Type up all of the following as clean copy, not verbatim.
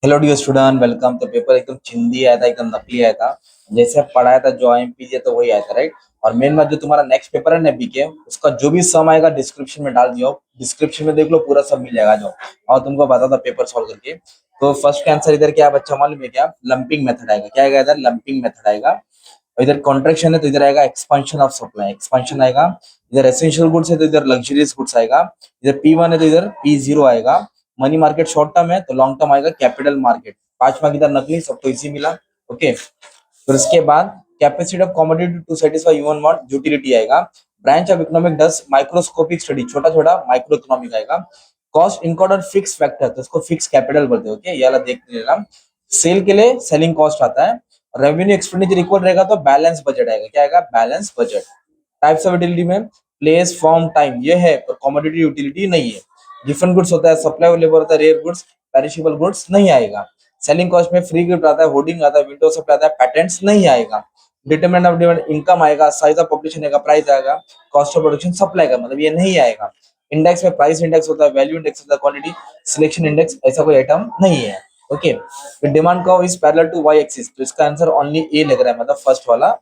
Hello dear student, welcome. तो paper एकदम चिंदी आया था, एकदम नकली आया था। जैसे पढ़ाया था जो IMPG तो वही आया था, राइट। और मेन बात, जो तुम्हारा नेक्स्ट पेपर है ना बीके, उसका जो भी सम आएगा डिस्क्रिप्शन में डाल दियो। डिस्क्रिप्शन में देख लो, पूरा सब मिल जाएगा जो। और तुमको बता था पेपर सॉल्व करके। तो फर्स्ट का आंसर इधर क्या बच्चा मालूम है क्या? लंपिंग मेथड आएगा। क्या आएगा इधर? लंपिंग मेथड आएगा। और इधर कॉन्ट्रैक्शन है तो इधर आएगा एक्सपांशन ऑफ सप्लाई, एक्सपांशन आएगा। इधर एसेंशियल गुड्स है तो इधर लग्जरियस गुड्स आएगा। इधर P1 है तो इधर P0 आएगा। मनी मार्केट शॉर्ट टर्म है तो लॉन्ग टर्म आएगा कैपिटल मार्केट। 5 मार्क इधर नकली, सबको इजी मिला। ओके। फिर उसके बाद capacity of commodity to satisfy human want, utility आएगा। Branch of economic does microscopic study, छोटा छोटा माइक्रो इकोनॉमिक आएगा। कॉस्ट इनकॉर्ड और फिक्स फैक्टर, तो इसको फिक्स कैपिटल बोलते हैं। ओके, ये वाला देख लेना। सेल के लिए सेलिंग कॉस्ट आता है। रेवेन्यू एक्सपेंडिचर इक्वल रहेगा तो बैलेंस बजट आएगा। क्या आएगा? Balance budget. Types of utility में प्लेस, फॉर्म, टाइम ये है, पर कमोडिटी यूटिलिटी नहीं है। डिफरेंट गुड्स होता है, सप्लाई और लेबर होता है, रेयर गुड्स, पेरिशेबल गुड्स नहीं आएगा। सेलिंग कॉस्ट में फ्री गिफ्ट आता है, होर्डिंग आता है, विंडो सप्लाई आता है, पैटेंट्स नहीं आएगा। डिटरमिनेंट ऑफ डिमांड इनकम आएगा, साइज ऑफ पॉपुलेशन आएगा, प्राइस आएगा, कॉस्ट ऑफ प्रोडक्शन सप्लाई का मतलब ये नहीं आएगा। इंडेक्स में प्राइस इंडेक्स होता है, वैल्यू इंडेक्स होता है, क्वांटिटी सिलेक्शन इंडेक्स, ऐसा कोई आइटम नहीं है। Okay. Demand curve is parallel to Y axis, तो इसका आंसर ओनली ए लग रहा है, मतलब फर्स्ट वाला।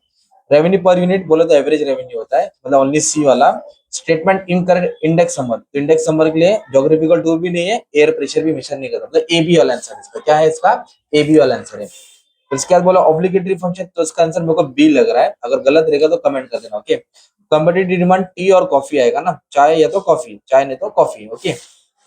रेवेन्यू पर यूनिट बोले तो एवरेज रेवेन्यू होता है, मतलब ओनली सी वाला। स्टेटमेंट इनकरेक्ट इंडेक्स नंबर, तो इंडेक्स नंबर के लिए ज्योग्राफिकल टूर भी नहीं है, एयर प्रेशर भी मेजर नहीं करता, मतलब ए बी वाला आंसर इसका क्या है? इसका ए बी वाला आंसर है। तो इसके बाद बोला ऑब्लिगेटरी फंक्शन, तो इसका आंसर मेरे को बी लग रहा है। अगर गलत रहेगा तो कमेंट कर देना। ओके। कम्पिटिटिव डिमांड टी और कॉफी आएगा ना, चाय या तो कॉफी, चाय नहीं तो कॉफी। ओके।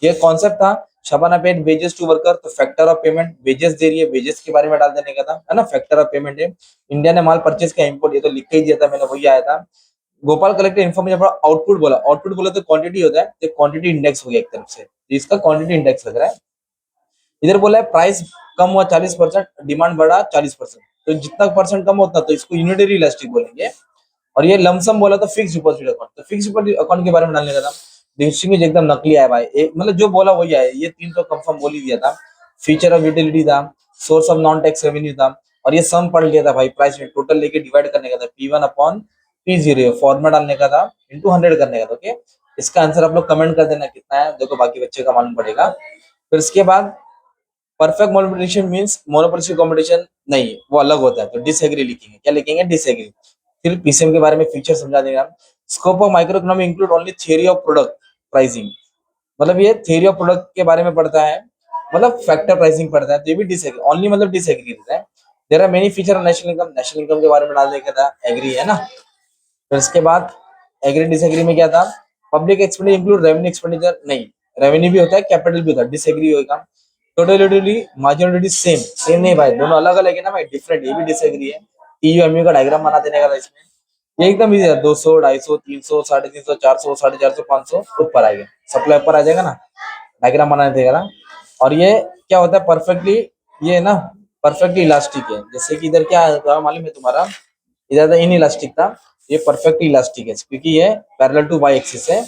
ये कॉन्सेप्ट था। Shabana paid wages to worker, तो फैक्टर ऑफ पेमेंट वेजेस दे रही है, वेजेस के बारे में डाल देने का था, है ना। फैक्टर ऑफ पेमेंट है। इंडिया ने माल परचेज का इंपोर्ट, ये तो लिख के ही दिया था मैंने, वही आया था। गोपाल कलेक्टर इन्फॉर्मेशन आउटपुट बोला, आउटपुट बोला तो क्वांटिटी होता है, तो क्वांटिटी इंडेक्स हो गया एक तरफ से, तो इसका क्वांटिटी इंडेक्स लग रहा है। इधर बोला है प्राइस कम हुआ 40%, डिमांड बढ़ा 40%, तो जितना परसेंट कम होता तो इसको यूनिटरी इलास्टिक बोलेंगे। और ये लमसम बोला तो फिक्स डिपॉजिट अकाउंट, तो फिक्स डिपॉजिट अकाउंट के बारे में डालने का था। डिस्टिंग्विश एकदम नकली आया भाई, मतलब जो बोला वही आया, ये तीन तो कंफर्म बोल ही दिया था। फीचर ऑफ यूटिलिटी था, source of non tax revenue था, और ये सम पढ़ लिया था भाई, प्राइस में टोटल लेके डिवाइड करने का था, P1 अपॉन P0 फॉर्मेट डालने का था, इंटू 100 करने का था। ओके। इसका आंसर आप लोग कमेंट कर देना कितना है, देखो बाकी बच्चे का मालूम पड़ेगा। फिर इसके बाद परफेक्ट मोनोपोलिशन मींस मोनोपोलिस्टिक कंपटीशन नहीं, वो अलग होता है, तो डिसएग्री लिखेंगे। क्या लिखेंगे? डिसएग्री। फिर पीसीएम के बारे में फीचर समझा देगा। Scope of micro economy include only theory of product pricing, मतलब ये थ्योरी ऑफ प्रोडक्ट के बारे में पढ़ता है, मतलब फैक्टर प्राइसिंग पढ़ता है, तो ये भी डिसएग्री ओनली, मतलब डिसएग्री देता है। There are many feature of national income, national income के बारे में डाल देगा था, एग्री है ना। फिर इसके बाद एग्री डिसएग्री में क्या था? Public expenditure include revenue expenditure नहीं, रेवेन्यू भी होता है, कैपिटल भी होता है, डिसएग्री होगा। टोटलिटी मार्जिनलिटी सेम, सेम नहीं भाई, दोनों अलग अलग है ना भाई, डिफरेंट, ये भी डिसएग्री है। टीयू का डायग्राम बना देने का था इसमें। ये एकदम इजी है, 200, 250, 300, 350, 400, 450, 500 ऊपर आएगा, सप्लाई ऊपर आ जाएगा ना, डायग्राम बनाने देगा ना। और ये क्या होता है परफेक्टली, ये ना परफेक्टली इलास्टिक है। जैसे कि इधर क्या था मालूम है तुम्हारा, इधर इन इलास्टिक था, ये परफेक्ट इलास्टिक है क्योंकि ये पैरेलल टू वाई एक्सिस है।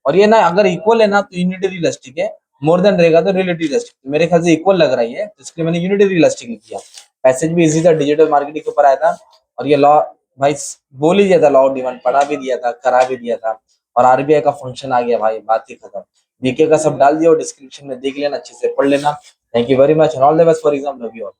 और ये ना अगर इक्वल है ना तो यूनिटरी इलास्टिक है, मोर देन रहेगा तो रिलेटिव इलास्टिक। मेरे ख्याल से इक्वल लग रही है, तो इसके लिए मैंने यूनिटरी इलास्टिक लिख दिया। पैसेज भी इजी था, डिजिटल मार्केटिंग के ऊपर आया था। और ये लॉ भाई बोल ही दिया था, लॉ ऑफ डिमांड पढ़ा भी दिया था, करा भी दिया था। और आरबीआई का फंक्शन आ गया भाई, बात ही खत्म। जीके का सब डाल दिया, डिस्क्रिप्शन में देख लेना, अच्छे से पढ़ लेना। Thank you very much, all the best for exam, love you all.